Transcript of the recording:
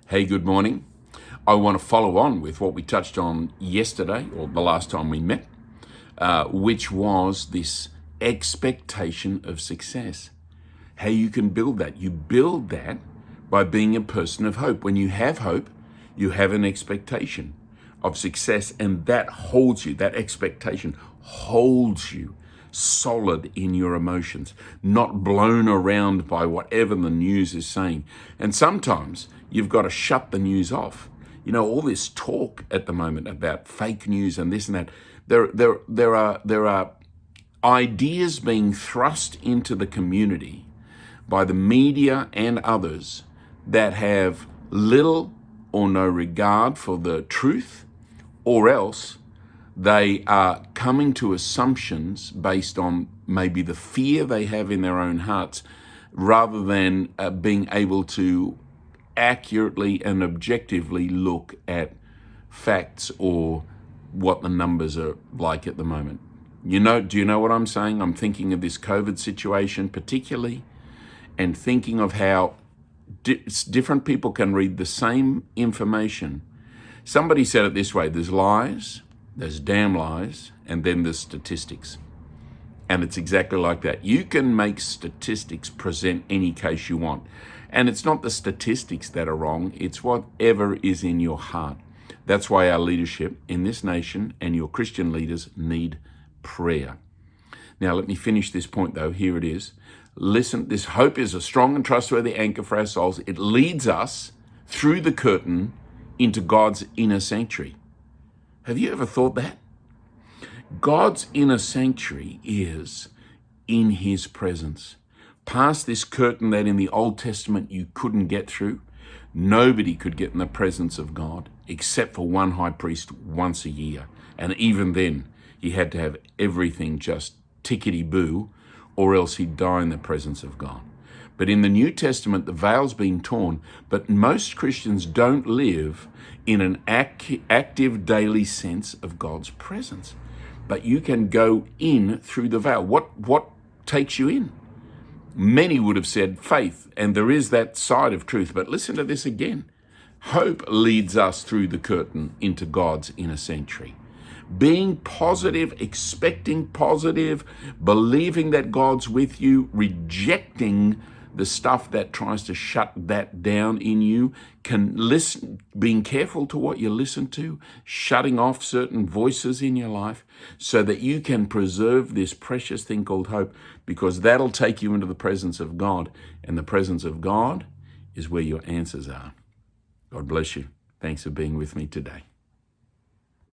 Hey, good morning. I want to follow on with what we touched on yesterday, or the last time we met, which was this expectation of success. How you can build that. You build that by being a person of hope. When you have hope, you have an expectation of success, and that holds you, that expectation holds you solid in your emotions, not blown around by whatever the news is saying. And sometimes you've got to shut the news off. You know, all this talk at the moment about fake news and this and that, there are ideas being thrust into the community by the media and others that have little or no regard for the truth, or else they are coming to assumptions based on maybe the fear they have in their own hearts, rather than being able to accurately and objectively look at facts or what the numbers are like at the moment. Do you know what I'm saying? I'm thinking of this COVID situation particularly, and thinking of how different people can read the same information. Somebody said it this way: there's lies, there's damn lies, and then there's statistics. And it's exactly like that. You can make statistics present any case you want. And it's not the statistics that are wrong, it's whatever is in your heart. That's why our leadership in this nation and your Christian leaders need prayer. Now, let me finish this point though. Here it is. Listen, this hope is a strong and trustworthy anchor for our souls. It leads us through the curtain into God's inner sanctuary. Have you ever thought that? God's inner sanctuary is in his presence. Past this curtain that in the Old Testament you couldn't get through, nobody could get in the presence of God except for one high priest once a year. And even then, he had to have everything just tickety-boo, or else he'd die in the presence of God. But in the New Testament, the veil's been torn, but most Christians don't live in an active daily sense of God's presence. But you can go in through the veil. What takes you in? Many would have said faith, and there is that side of truth. But listen to this again. Hope leads us through the curtain into God's inner sanctuary. Being positive, expecting positive, believing that God's with you, rejecting the stuff that tries to shut that down in you, can listen, being careful to what you listen to, shutting off certain voices in your life so that you can preserve this precious thing called hope, because that'll take you into the presence of God, and the presence of God is where your answers are. God bless you. Thanks for being with me today.